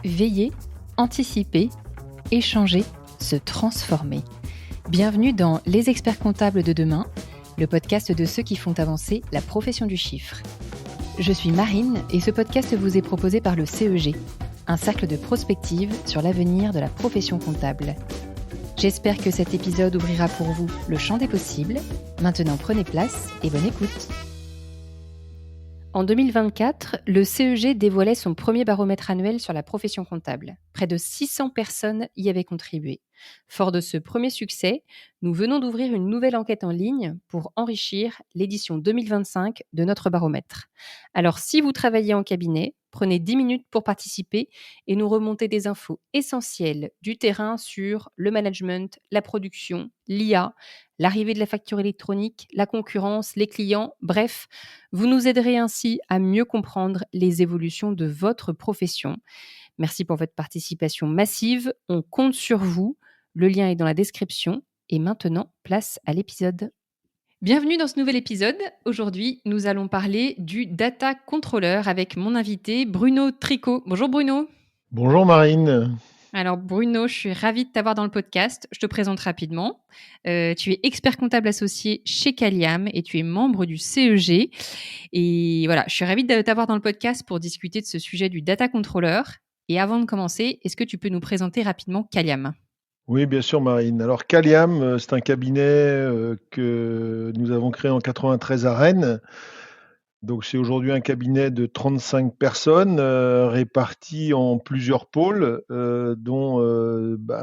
Veiller, anticiper, échanger, se transformer. Bienvenue dans Les experts comptables de demain, le podcast de ceux qui font avancer la profession du chiffre. Je suis Marine et ce podcast vous est proposé par le CEG, un cercle de prospective sur l'avenir de la profession comptable. J'espère que cet épisode ouvrira pour vous le champ des possibles. Maintenant, prenez place et bonne écoute. En 2024, le CEG dévoilait son premier baromètre annuel sur la profession comptable. Près de 600 personnes y avaient contribué. Fort de ce premier succès, nous venons d'ouvrir une nouvelle enquête en ligne pour enrichir l'édition 2025 de notre baromètre. Alors, si vous travaillez en cabinet, prenez 10 minutes pour participer et nous remonter des infos essentielles du terrain sur le management, la production, l'IA, l'arrivée de la facture électronique, la concurrence, les clients, bref, vous nous aiderez ainsi à mieux comprendre les évolutions de votre profession. Merci pour votre participation massive, on compte sur vous. Le lien est dans la description. Et maintenant, place à l'épisode. Bienvenue dans ce nouvel épisode. Aujourd'hui, nous allons parler du Data Controller avec mon invité Bruno Tricot. Bonjour Bruno. Bonjour Marine. Alors Bruno, je suis ravie de t'avoir dans le podcast. Je te présente rapidement. Tu es expert comptable associé chez Caliam et tu es membre du CEG. Et voilà, je suis ravie de t'avoir dans le podcast pour discuter de ce sujet du Data Controller. Et avant de commencer, est-ce que tu peux nous présenter rapidement Caliam ? Oui, bien sûr Marine. Alors Caliam, c'est un cabinet que nous avons créé en 93 à Rennes. Donc c'est aujourd'hui un cabinet de 35 personnes réparties en plusieurs pôles, dont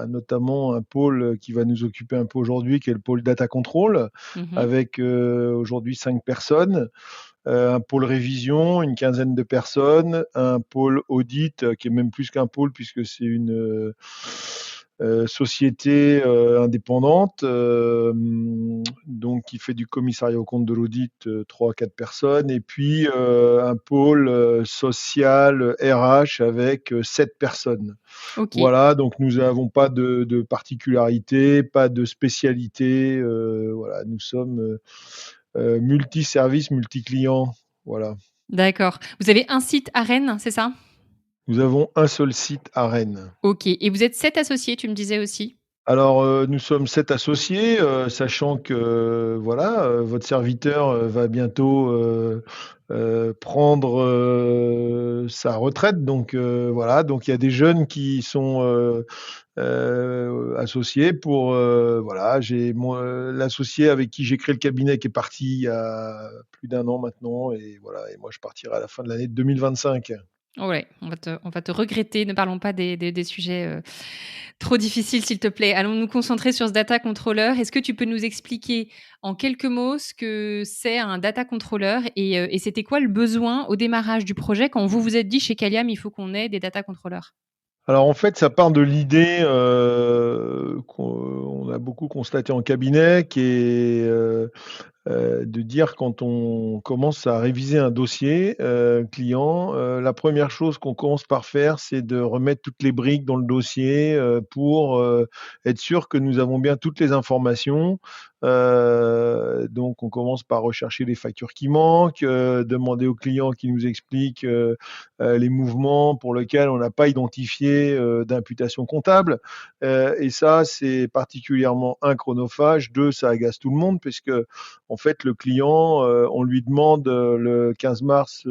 notamment un pôle qui va nous occuper un peu aujourd'hui, qui est le pôle Data Control, avec aujourd'hui 5 personnes. Un pôle révision, une quinzaine de personnes, un pôle audit, qui est même plus qu'un pôle puisque c'est une société indépendante, donc qui fait du commissariat aux comptes de l'audit, 3 à 4 personnes, et puis un pôle social RH avec 7 personnes. Okay. Voilà, donc nous n'avons pas de particularité, pas de spécialité, voilà, nous sommes multi-services, multi-clients, voilà. D'accord. Vous avez un site à Rennes, c'est ça ? Nous avons un seul site à Rennes. Ok. Et vous êtes 7 associés, tu me disais aussi ? Alors, nous sommes 7 associés, sachant que votre serviteur va bientôt prendre sa retraite. Donc donc il y a des jeunes qui sont associés pour j'ai l'associé avec qui j'ai créé le cabinet qui est parti il y a plus d'1 an maintenant, et moi je partirai à la fin de l'année 2025. Ouais, on va te regretter. Ne parlons pas des sujets trop difficiles, s'il te plaît. Allons nous concentrer sur ce data controller. Est-ce que tu peux nous expliquer en quelques mots ce que c'est un data controller et c'était quoi le besoin au démarrage du projet quand vous vous êtes dit chez Caliam, il faut qu'on ait des data controllers ? Alors en fait, ça part de l'idée qu'on a beaucoup constaté en cabinet, qui est de dire quand on commence à réviser un dossier client, la première chose qu'on commence par faire, c'est de remettre toutes les briques dans le dossier pour être sûr que nous avons bien toutes les informations. Donc on commence par rechercher les factures qui manquent, demander au client qui nous explique les mouvements pour lesquels on n'a pas identifié d'imputation comptable. Et ça, c'est particulièrement chronophage. 2, ça agace tout le monde, puisque en fait, le client, on lui demande le 15 mars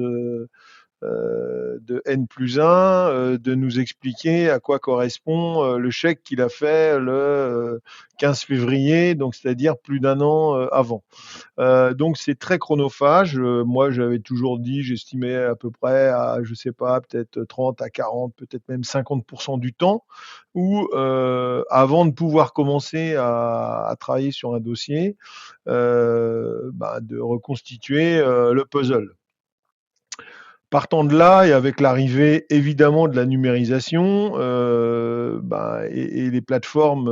de N+1 de nous expliquer à quoi correspond le chèque qu'il a fait le 15 février, donc c'est-à-dire plus d'1 an avant. Donc c'est très chronophage. Moi, j'avais toujours dit, j'estimais à peu près à, je sais pas, peut-être 30 à 40, peut-être même 50% du temps, où avant de pouvoir commencer à travailler sur un dossier, de reconstituer le puzzle. Partant de là, et avec l'arrivée évidemment de la numérisation et les plateformes,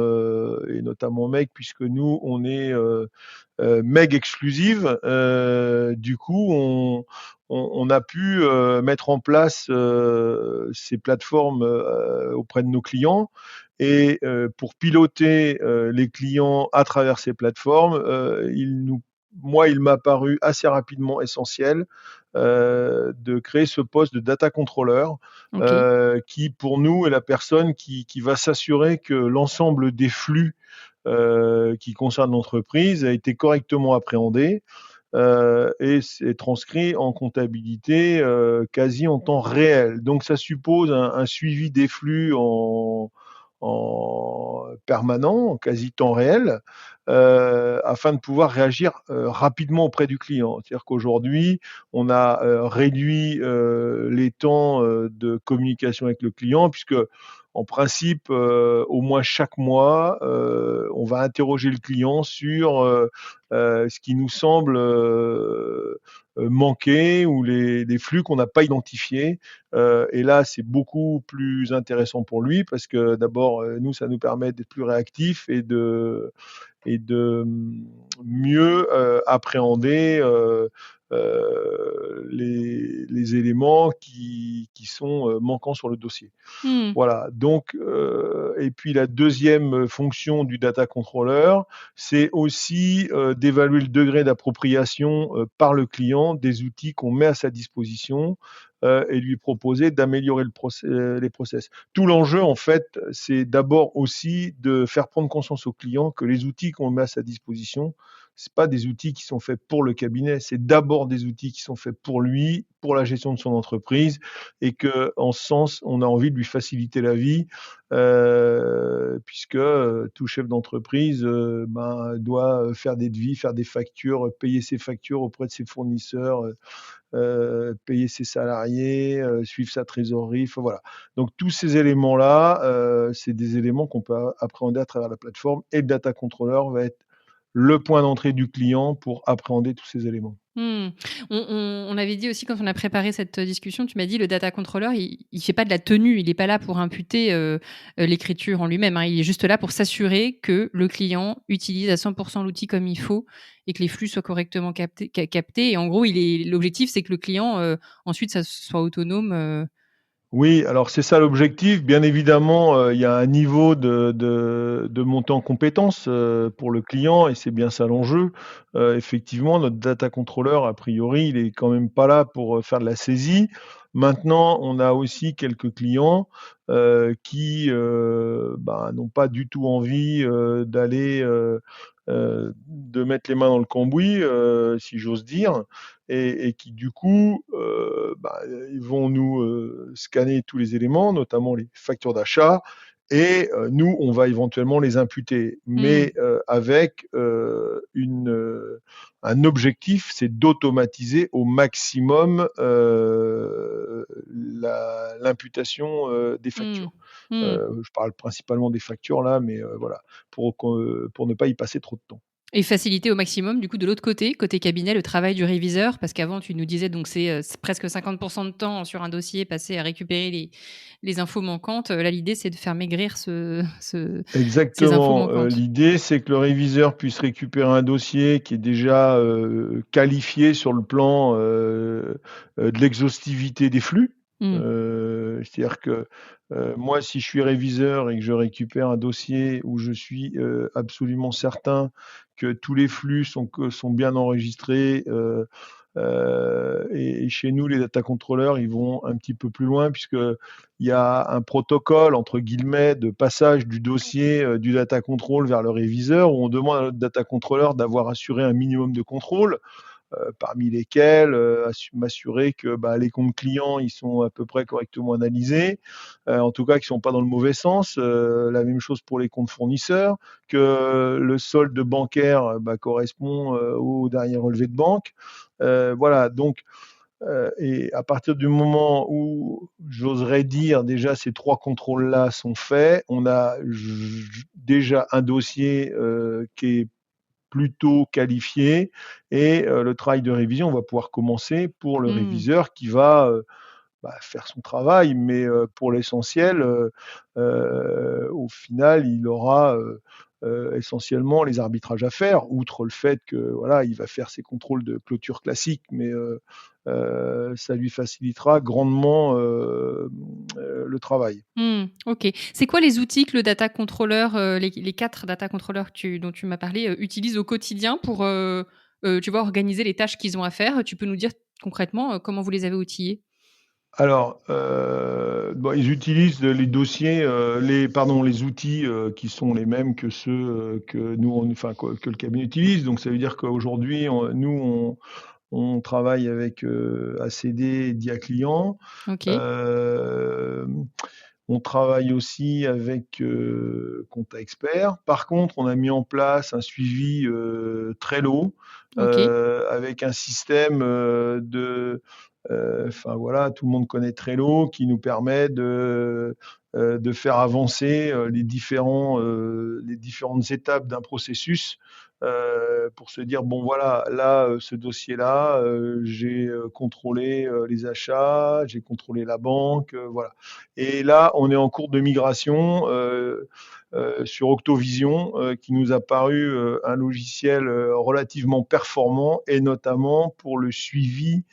et notamment Meg, puisque nous on est Meg exclusive, du coup on a pu mettre en place ces plateformes auprès de nos clients, et pour piloter les clients à travers ces plateformes, il m'a paru assez rapidement essentiel de créer ce poste de data controller, OK. qui pour nous est la personne qui va s'assurer que l'ensemble des flux qui concernent l'entreprise a été correctement appréhendé et c'est transcrit en comptabilité quasi en temps réel. Donc ça suppose un suivi des flux en permanent, en quasi temps réel, afin de pouvoir réagir rapidement auprès du client. C'est-à-dire qu'aujourd'hui, on a réduit les temps de communication avec le client, puisque en principe, au moins chaque mois, on va interroger le client sur ce qui nous semble manquer ou les flux qu'on n'a pas identifiés. Et là, c'est beaucoup plus intéressant pour lui parce que d'abord, nous, ça nous permet d'être plus réactifs et de mieux appréhender les éléments qui sont manquants sur le dossier. Mmh. Voilà, donc et puis la deuxième fonction du data controller, c'est aussi d'évaluer le degré d'appropriation par le client des outils qu'on met à sa disposition et lui proposer d'améliorer les process. Tout l'enjeu, en fait, c'est d'abord aussi de faire prendre conscience au client que les outils qu'on met à sa disposition, c'est pas des outils qui sont faits pour le cabinet, c'est d'abord des outils qui sont faits pour lui, pour la gestion de son entreprise, et que, en ce sens, on a envie de lui faciliter la vie, puisque tout chef d'entreprise doit faire des devis, faire des factures, payer ses factures auprès de ses fournisseurs, payer ses salariés, suivre sa trésorerie, enfin voilà. Donc tous ces éléments-là, c'est des éléments qu'on peut appréhender à travers la plateforme et le data controller va être le point d'entrée du client pour appréhender tous ces éléments. Mmh. On avait dit aussi quand on a préparé cette discussion, tu m'as dit: «Le data controller, il fait pas de la tenue, il est pas là pour imputer, l'écriture en lui-même, hein. Il est juste là pour s'assurer que le client utilise à 100 l'outil comme il faut et que les flux soient correctement captés» et en gros, l'objectif, c'est que le client, ensuite, ça soit autonome, Oui, alors c'est ça l'objectif. Bien évidemment, il y a un niveau de montée en compétences, pour le client et c'est bien ça l'enjeu. Effectivement, notre data controller, a priori, il est quand même pas là pour, faire de la saisie. Maintenant, on a aussi quelques clients, qui, n'ont pas du tout envie, d'aller, de mettre les mains dans le cambouis, si j'ose dire et qui du coup, ils vont nous, scanner tous les éléments, notamment les factures d'achat et nous, on va éventuellement les imputer. mmh, Mais, avec, un objectif, c'est d'automatiser au maximum, l'imputation, des mmh, factures. mmh. Je parle principalement des factures là, mais, voilà, pour ne pas y passer trop de temps. Et faciliter au maximum, du coup, de l'autre côté, côté cabinet, le travail du réviseur, parce qu'avant, tu nous disais donc c'est presque 50 de temps sur un dossier passé à récupérer les infos manquantes. Là, l'idée, c'est de faire maigrir ces infos Exactement, manquantes. l'idée, c'est que le réviseur puisse récupérer un dossier qui est déjà, qualifié sur le plan, de l'exhaustivité des flux. Mmh. C'est-à-dire que, moi, si je suis réviseur et que je récupère un dossier où je suis, absolument certain que tous les flux sont bien enregistrés, et chez nous, les data controllers, ils vont un petit peu plus loin puisqu'il y a un «protocole» entre guillemets de passage du dossier, du data control vers le réviseur où on demande à notre data controller d'avoir assuré un minimum de contrôle parmi lesquels m'assurer que les comptes clients ils sont à peu près correctement analysés, en tout cas qu'ils ne sont pas dans le mauvais sens. La même chose pour les comptes fournisseurs, que le solde bancaire correspond au dernier relevé de banque. Voilà, donc et à partir du moment où j'oserais dire déjà ces trois contrôles-là sont faits, on a déjà un dossier qui est plutôt qualifié et le travail de révision va pouvoir commencer pour le Mmh. réviseur qui va, faire son travail, mais pour l'essentiel, au final, il aura, essentiellement les arbitrages à faire, outre le fait que, voilà, il va faire ses contrôles de clôture classiques, mais ça lui facilitera grandement, le travail. Mmh. OK. C'est quoi les outils que le data controller, les 4 data controllers dont tu m'as parlé, utilisent au quotidien pour, tu vois, organiser les tâches qu'ils ont à faire? Tu peux nous dire concrètement, comment vous les avez outillés? Alors, ils utilisent les dossiers, les outils, qui sont les mêmes que ceux, que nous que le cabinet utilise. Donc ça veut dire qu'aujourd'hui, on travaille avec, ACD, Dia Client. OK, Hem, on travaille aussi avec, Compta Expert. Par contre, on a mis en place un suivi, Trello, OK. avec un système, voilà, tout le monde connaît Trello, qui nous permet de faire avancer, les différentes étapes d'un processus, pour se dire: «Bon voilà, là, ce dossier-là, j'ai, contrôlé, les achats, j'ai contrôlé la banque», voilà. Et là, on est en cours de migration, sur Octovision, qui nous a paru, un logiciel, relativement performant, et notamment pour le suivi,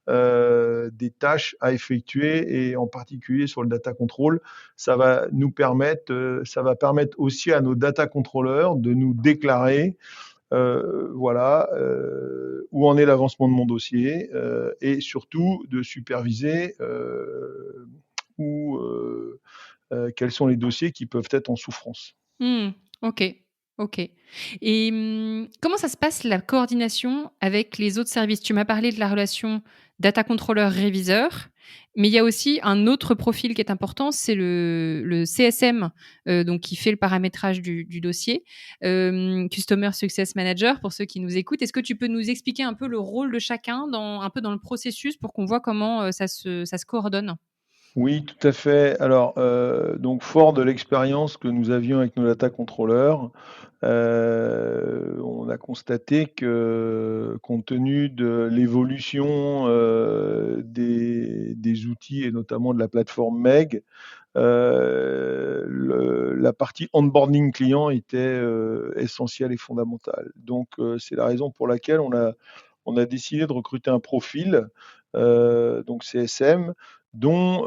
des tâches à effectuer, et en particulier sur le data control. Ça va permettre aussi à nos data controllers de nous déclarer, voilà, où en est l'avancement de mon dossier, et surtout de superviser, où, quels sont les dossiers qui peuvent être en souffrance. Mmh. OK, OK. Et comment ça se passe la coordination avec les autres services? Tu m'as parlé de la relation data controller réviseur, mais il y a aussi un autre profil qui est important, c'est le CSM, donc qui fait le paramétrage du dossier, Customer Success Manager pour ceux qui nous écoutent. Est-ce que tu peux nous expliquer un peu le rôle de chacun dans le processus pour qu'on voit comment, ça se coordonne? Oui, tout à fait. Alors, donc fort de l'expérience que nous avions avec nos data controllers, on a constaté que, compte tenu de l'évolution, des outils, et notamment de la plateforme Meg, la partie onboarding client était, essentielle et fondamentale. Donc, c'est la raison pour laquelle on a décidé de recruter un profil, donc CSM, dont,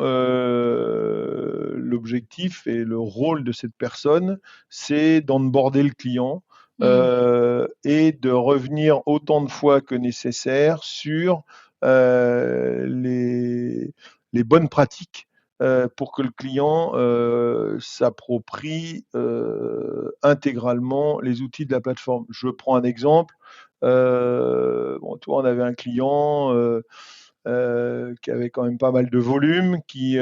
l'objectif et le rôle de cette personne, c'est d'onboarder le client, Mmh. et de revenir autant de fois que nécessaire sur, les bonnes pratiques, pour que le client, s'approprie, intégralement les outils de la plateforme. Je prends un exemple. Bon, toi, on avait un client, qui avait quand même pas mal de volume, qui,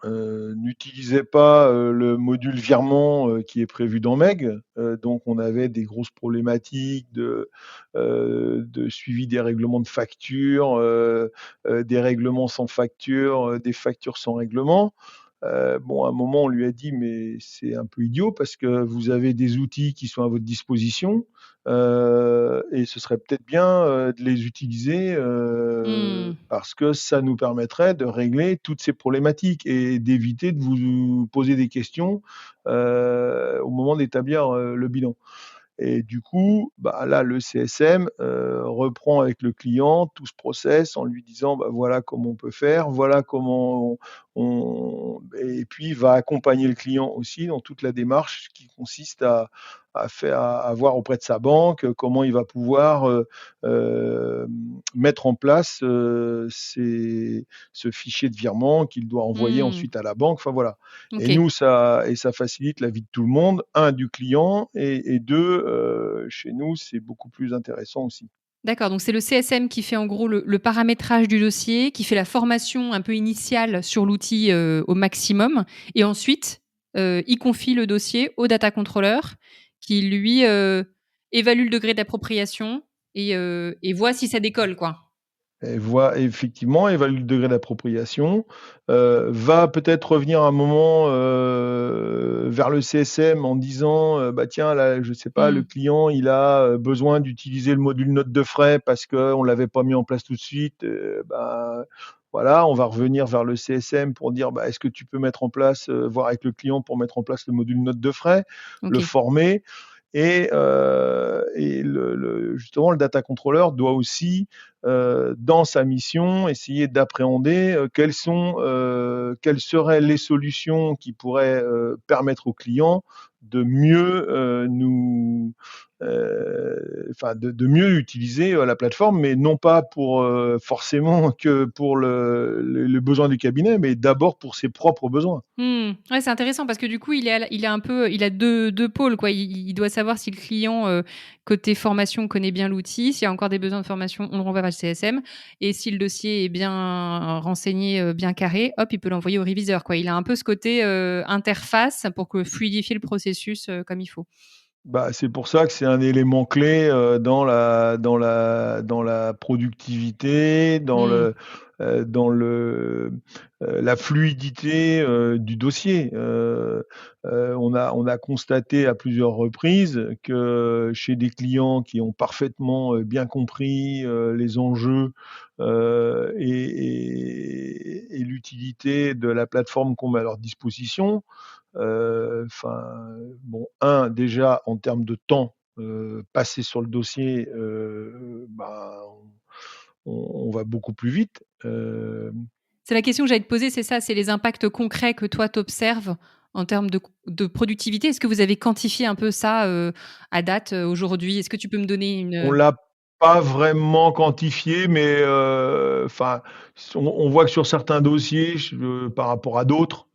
n'utilisait pas, le module virement, qui est prévu dans Meg. Donc on avait des grosses problématiques de suivi des règlements de facture, des règlements sans facture, des factures sans règlement. Bon, à un moment, on lui a dit: «Mais c'est un peu idiot, parce que vous avez des outils qui sont à votre disposition, et ce serait peut-être bien, de les utiliser, Mmh. parce que ça nous permettrait de régler toutes ces problématiques, et d'éviter de vous poser des questions, au moment d'établir, le bilan». Et du coup, bah, là, le CSM, reprend avec le client tout ce process, en lui disant: «Bah, voilà comment on peut faire, voilà comment et puis va accompagner le client aussi dans toute la démarche qui consiste à voir auprès de sa banque, comment il va pouvoir, mettre en place, ce fichier de virement qu'il doit envoyer Mmh. ensuite à la banque». Enfin voilà. Et OK. nous, ça facilite la vie de tout le monde. Un, du client, et deux, chez nous, c'est beaucoup plus intéressant aussi. D'accord, donc c'est le CSM qui fait en gros le paramétrage du dossier, qui fait la formation un peu initiale sur l'outil, au maximum et ensuite, il confie le dossier au data controller qui lui, évalue le degré d'appropriation et voit si ça décolle, quoi. Elle voit effectivement, évalue le degré d'appropriation, va peut-être revenir un moment, vers le CSM en disant, «Bah, tiens, là, je sais pas, le Mmh. client, il a, besoin d'utiliser le module note de frais parce qu'on l'avait pas mis en place tout de suite». Bah, voilà, on va revenir vers le CSM pour dire: «Bah, est-ce que tu peux mettre en place, voir avec le client pour mettre en place le module note de frais?» Le OK. former. Et justement, le data controller doit aussi, dans sa mission, essayer d'appréhender, quelles seraient les solutions qui pourraient, permettre aux clients de mieux, enfin de mieux utiliser la plateforme, mais non pas pour forcément que pour le besoin du cabinet, mais d'abord pour ses propres besoins. Ouais, c'est intéressant parce que du coup, il est un peu, il a deux pôles, quoi. Il doit savoir si le client, côté formation, connaît bien l'outil, s'il y a encore des besoins de formation, on le renvoie vers le CSM et si le dossier est bien renseigné, bien carré, hop, il peut l'envoyer au réviseur, quoi. Il a un peu ce côté, interface pour que fluidifier le processus, comme il faut. Bah, c'est pour ça que c'est un élément clé, dans la productivité, Mmh. la fluidité, du dossier. On a constaté à plusieurs reprises que chez des clients qui ont parfaitement, bien compris, les enjeux, et l'utilité de la plateforme qu'on met à leur disposition, enfin, bon, déjà en termes de temps, passé sur le dossier, ben, on va beaucoup plus vite. C'est la question que j'allais te poser, c'est ça, c'est les impacts concrets que toi tu observes en termes de productivité. Est-ce que vous avez quantifié un peu ça, à date, aujourd'hui? Est-ce que tu peux me donner On une, l'a pas vraiment quantifié, mais enfin, on voit que sur certains dossiers, par rapport à d'autres,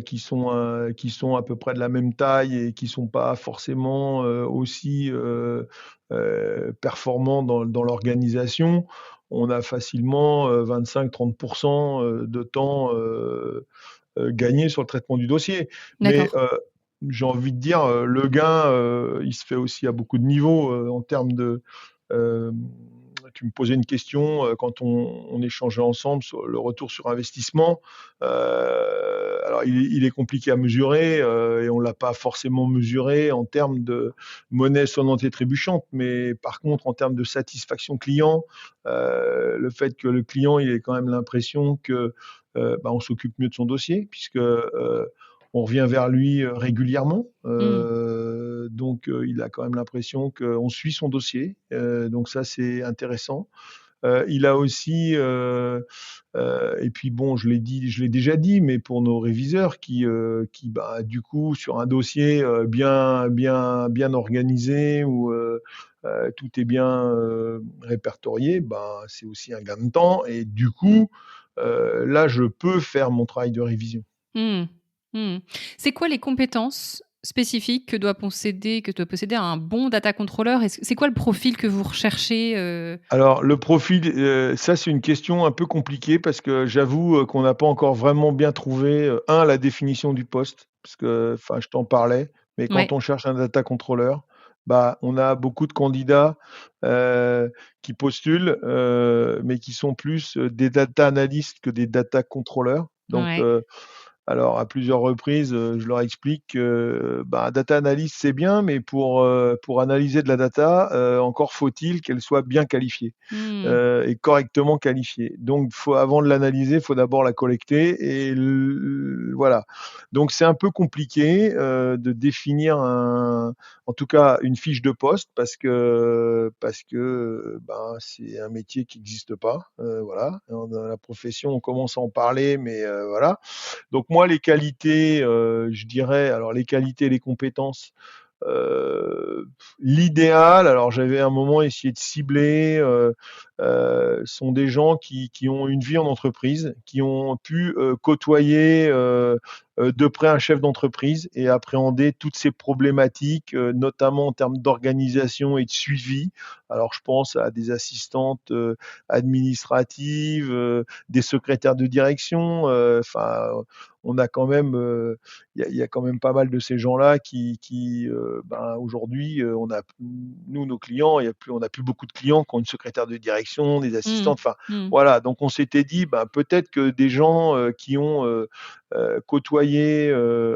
qui sont à peu près de la même taille et qui sont pas forcément, aussi, performants dans l'organisation, on a facilement, 25-30 de temps, gagné sur le traitement du dossier. Mais d'accord. j'ai envie de dire, le gain, il se fait aussi à beaucoup de niveaux, en termes de, hem, tu me posais une question, quand on échangeait ensemble sur le retour sur investissement. Alors il est compliqué à mesurer, et on l'a pas forcément mesuré en termes de monnaie sonnante et trébuchante. Mais par contre, en termes de satisfaction client, le fait que le client, il ait quand même l'impression que, bah, on s'occupe mieux de son dossier puisque, on revient vers lui, régulièrement. Mmh. Donc il a quand même l'impression qu'on suit son dossier, donc ça, c'est intéressant. Il a aussi, et puis bon, je l'ai déjà dit, mais pour nos réviseurs qui, bah, du coup, sur un dossier, bien organisé où, tout est bien, répertorié, ben, c'est aussi un gain de temps et du coup, là, je peux faire mon travail de révision. Mmh. Mmh. C'est quoi les compétences spécifiques que doit posséder un bon data controller? C'est quoi le profil que vous recherchez, Alors le profil, ça c'est une question un peu compliquée parce que j'avoue, qu'on n'a pas encore vraiment bien trouvé, la définition du poste, parce que enfin je t'en parlais, mais quand Ouais, on cherche un data controller, bah, on a beaucoup de candidats, qui postulent, mais qui sont plus, des data analystes que des data controllers. Donc ouais. alors à plusieurs reprises, je leur explique que, bah, data analyst c'est bien, mais pour analyser de la data, encore faut-il qu'elle soit bien qualifiée, Mmh. et correctement qualifiée. Donc faut avant de l'analyser, il faut d'abord la collecter et voilà. Donc c'est un peu compliqué, de définir en tout cas une fiche de poste parce que, ben, c'est un métier qui n'existe pas, voilà. Dans la profession, on commence à en parler, mais voilà. Donc moi, les qualités, je dirais, alors les qualités et les compétences, l'idéal, alors j'avais un moment essayé de cibler, sont des gens qui ont une vie en entreprise, qui ont pu, côtoyer, de près un chef d'entreprise et appréhender toutes ces problématiques, notamment en termes d'organisation et de suivi. Alors je pense à des assistantes, administratives, des secrétaires de direction, enfin, on a quand même, il y a quand même pas mal de ces gens-là qui, ben, aujourd'hui, nous, nos clients, on n'a plus beaucoup de clients qui ont une secrétaire de direction, des Mmh. assistantes, enfin, Mmh. voilà. Donc on s'était dit, ben, peut-être que des gens, qui ont, côtoyé,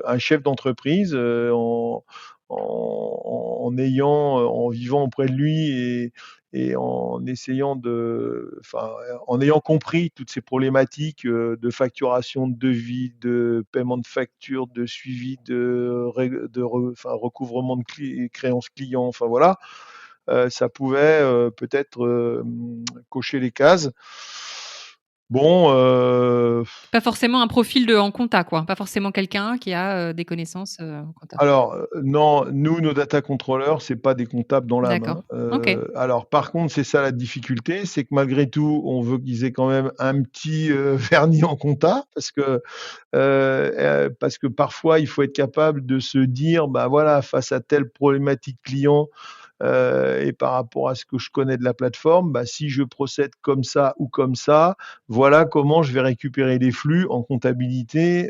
un chef d'entreprise, en vivant auprès de lui et en essayant enfin, en ayant compris toutes ces problématiques, de facturation, de devis, de paiement de factures, de suivi enfin, recouvrement de créances clients, enfin voilà, ça pouvait, peut-être, cocher les cases. Bon, Pas forcément un profil en compta, quoi. Pas forcément quelqu'un qui a des connaissances en compta. alors, non, nous, nos data controllers, c'est pas des comptables dans l'âme, D'accord. hein. OK. Alors par contre, c'est ça la difficulté, c'est que malgré tout, on veut qu'ils aient quand même un petit, vernis en compta parce que parfois, il faut être capable de se dire: «Bah, voilà, face à telle problématique client, et par rapport à ce que je connais de la plateforme, bah, si je procède comme ça ou comme ça, voilà comment je vais récupérer les flux en comptabilité,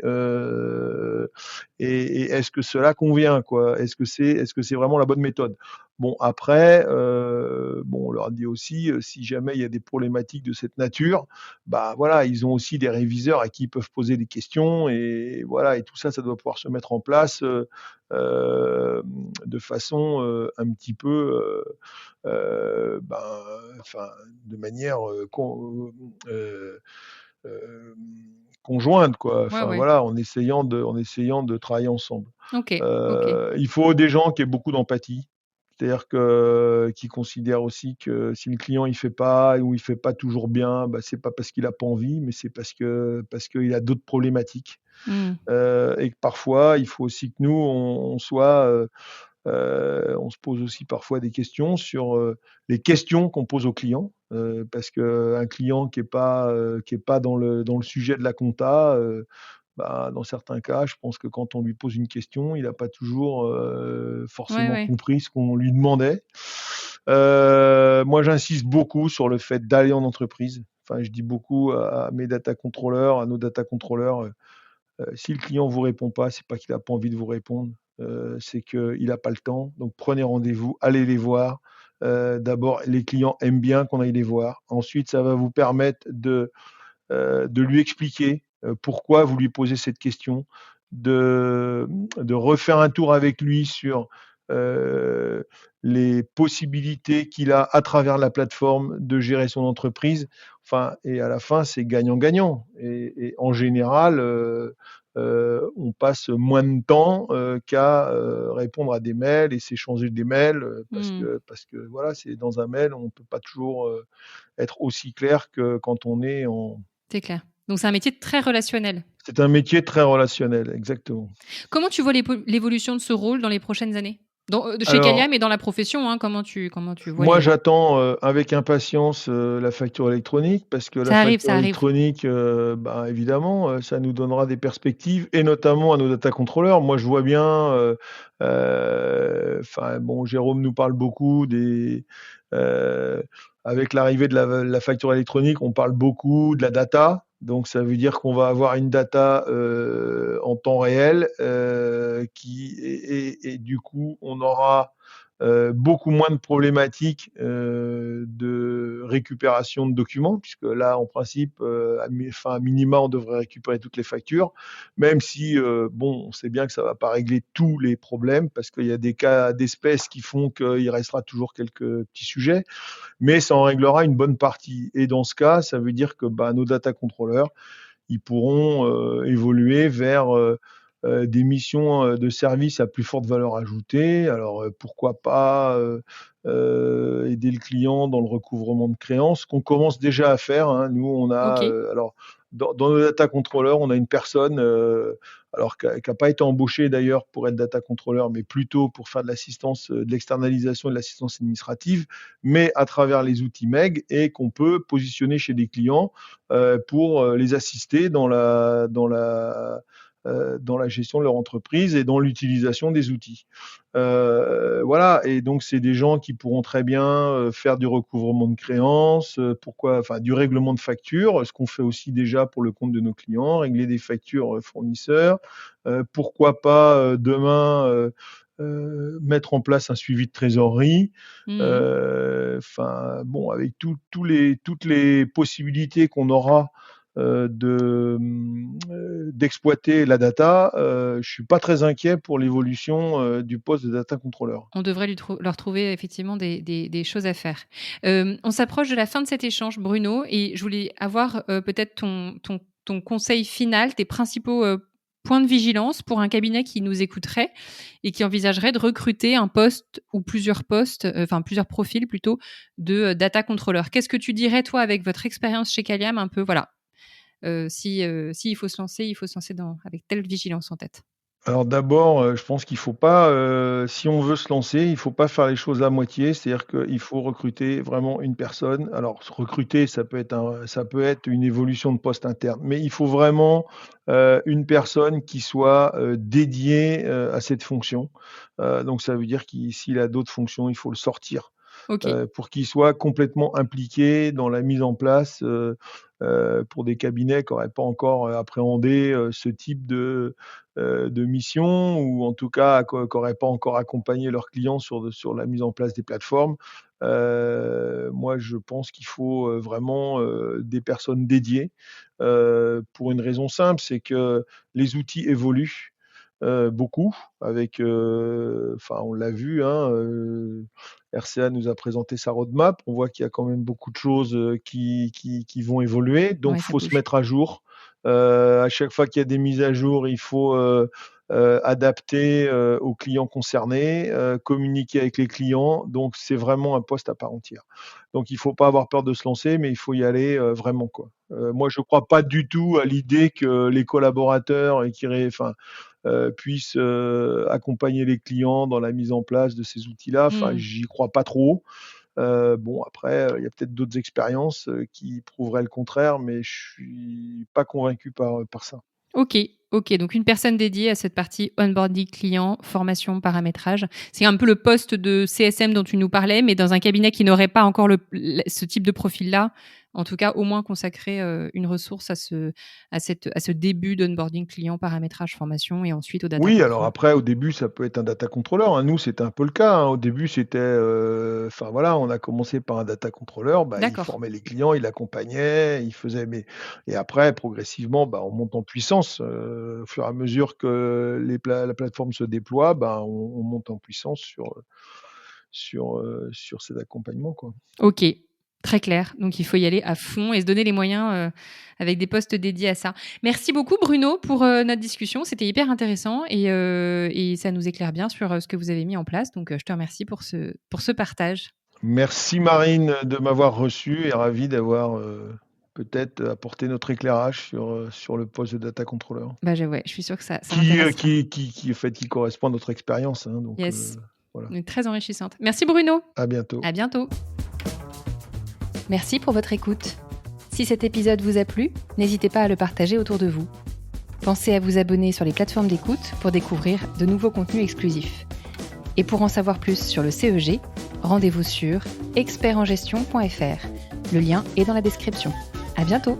et est-ce que cela convient, quoi? Est-ce que c'est vraiment la bonne méthode? Bon après, bon, on leur dit aussi, si jamais il y a des problématiques de cette nature, bah, voilà, ils ont aussi des réviseurs à qui ils peuvent poser des questions et voilà et tout ça, ça doit pouvoir se mettre en place, de façon, un petit peu, ben, enfin, de manière, hem, conjointe quoi, Ouais, enfin ouais. voilà, en essayant de travailler ensemble. OK, OK. Il faut des gens qui aient beaucoup d'empathie, c'est-à-dire que qui considèrent aussi que si le client il fait pas ou il fait pas toujours bien, bah, c'est pas parce qu'il a pas envie, mais c'est parce qu'il a d'autres problématiques, Mmh. et que parfois il faut aussi que nous on soit, on se pose aussi parfois des questions sur, les questions qu'on pose aux clients, parce qu'un client qui est pas dans le sujet de la compta, bah, dans certains cas, je pense que quand on lui pose une question, il a pas toujours, Ouais, forcément ouais. compris ce qu'on lui demandait. Moi, j'insiste beaucoup sur le fait d'aller en entreprise. Enfin, je dis beaucoup à mes data controllers, à nos data controllers, si le client vous répond pas, c'est pas qu'il a pas envie de vous répondre, c'est qu'il a pas le temps. Donc prenez rendez-vous, allez les voir. D'abord, les clients aiment bien qu'on aille les voir. Ensuite, ça va vous permettre de lui expliquer, pourquoi vous lui posez cette question, de refaire un tour avec lui sur, heu, les possibilités qu'il a à travers la plateforme de gérer son entreprise. Enfin et à la fin, c'est gagnant-gagnant et en général, on passe moins de temps, qu'à, répondre à des mails et s'échanger des mails, Mmh. parce que voilà, c'est dans un mail, on ne peut pas toujours, être aussi clair que quand on est en C'est clair. Donc c'est un métier très relationnel. c'est un métier très relationnel, exactement. Comment tu vois l'évolution de ce rôle dans les prochaines années? Chez Alors, Caliam et dans la profession, hein, comment tu vois moi, les j'attends, avec impatience, la facture électronique parce que la ça facture arrive. électronique, bah, évidemment, ça nous donnera des perspectives et notamment à nos data controllers. Moi, je vois bien, enfin, bon, Jérôme nous parle beaucoup heu, avec l'arrivée de la facture électronique, on parle beaucoup de la data. Donc ça veut dire qu'on va avoir une data, en temps réel, qui et du coup, on aura beaucoup moins de problématiques, de récupération de documents puisque là, en principe, à minima, on devrait récupérer toutes les factures. Même si, bon, on sait bien que ça va pas régler tous les problèmes parce qu'il y a des cas d'espèce qui font qu'il restera toujours quelques petits sujets, mais ça en réglera une bonne partie et dans ce cas, ça veut dire que, bah, nos data controllers, ils pourront, évoluer vers, des missions, de service à plus forte valeur ajoutée. Alors, pourquoi pas, aider le client dans le recouvrement de créances, qu'on commence déjà à faire, hein. Nous, on a, OK. alors dans nos data controllers, on a une personne, alors qui a pas été embauchée d'ailleurs pour être data controller, mais plutôt pour faire de l'assistance, de l'externalisation et de l'assistance administrative, mais à travers les outils MEG et qu'on peut positionner chez des clients, pour, les assister dans la gestion de leur entreprise et dans l'utilisation des outils. Voilà et donc c'est des gens qui pourront très bien, faire du recouvrement de créances, enfin du règlement de factures, ce qu'on fait aussi déjà pour le compte de nos clients, régler des factures, fournisseurs. Pourquoi pas, demain, mettre en place un suivi de trésorerie. Mmh. Enfin bon, avec toutes les possibilités qu'on aura, d'exploiter la data, je suis pas très inquiet pour l'évolution, du poste de data controller. On devrait leur trouver effectivement des choses à faire. On s'approche de la fin de cet échange, Bruno, et je voulais avoir, peut-être ton conseil final, tes principaux, points de vigilance pour un cabinet qui nous écouterait et qui envisagerait de recruter un poste ou plusieurs postes, enfin plusieurs profils plutôt de, data controller. Qu'est-ce que tu dirais toi avec votre expérience chez Caliam un peu, voilà, s'il faut se lancer, il faut se lancer avec telle vigilance en tête? Alors d'abord, je pense qu'il faut pas, si on veut se lancer, il faut pas faire les choses à moitié. C'est-à-dire qu'il faut recruter vraiment une personne. Alors recruter, ça peut être une évolution de poste interne, mais il faut vraiment, une personne qui soit, dédiée, à cette fonction. Donc ça veut dire s'il a d'autres fonctions, il faut le sortir. OK, Pour qu'ils soient complètement impliqués dans la mise en place, pour des cabinets qui n'auraient pas encore, appréhendé, ce type de mission ou en tout cas qui n'auraient pas encore accompagné leurs clients sur la mise en place des plateformes. Moi, je pense qu'il faut, vraiment, des personnes dédiées, pour une raison simple, c'est que les outils évoluent, beaucoup avec, enfin on l'a vu, hein, RCA nous a présenté sa roadmap. On voit qu'il y a quand même beaucoup de choses, qui vont évoluer, donc ouais, il ça faut se bouge. mettre à jour. À chaque fois qu'il y a des mises à jour, il faut, adapter, aux clients concernés, communiquer avec les clients, donc c'est vraiment un poste à part entière. Donc il faut pas avoir peur de se lancer, mais il faut y aller, vraiment quoi. Moi je crois pas du tout à l'idée que les collaborateurs et puissent, accompagner les clients dans la mise en place de ces outils-là. Enfin, Mmh. j'y crois pas trop. Bon après, il y a peut-être d'autres expériences, qui prouveraient le contraire, mais je suis pas convaincu par ça. OK, OK, donc une personne dédiée à cette partie onboarding client, formation, paramétrage. C'est un peu le poste de CSM dont tu nous parlais, mais dans un cabinet qui n'aurait pas encore ce type de profil-là. En tout cas, au moins consacrer, une ressource à ce début d'onboarding client, paramétrage, formation et ensuite au data Oui, alors control. après, au début, ça peut être un data controller, hein. Nous, c'était un peu le cas, hein. Au début, c'était, enfin voilà, on a commencé par un data controller, bah, il D'accord. formait les clients, il accompagnait, il faisait et après progressivement, bah, on monte en puissance, au fur et à mesure que la plateforme se déploie, bah, on monte en puissance sur cet accompagnement, quoi. OK, très clair. Donc il faut y aller à fond et se donner les moyens, avec des postes dédiés à ça. Merci beaucoup Bruno pour, notre discussion. C'était hyper intéressant et ça nous éclaire bien sur, ce que vous avez mis en place. Donc, je te remercie pour ce partage. Merci Marine de m'avoir reçu et ravi d'avoir, peut-être apporté notre éclairage sur le poste de data controller. Bah, ouais, je suis sûre que ça intéressera. En fait, qui correspond à notre expérience, hein, donc Yes, voilà. très enrichissante. Merci Bruno. À bientôt. À bientôt. Merci pour votre écoute. Si cet épisode vous a plu, n'hésitez pas à le partager autour de vous. Pensez à vous abonner sur les plateformes d'écoute pour découvrir de nouveaux contenus exclusifs. Et pour en savoir plus sur le CEG, rendez-vous sur expertengestion.fr. Le lien est dans la description. À bientôt!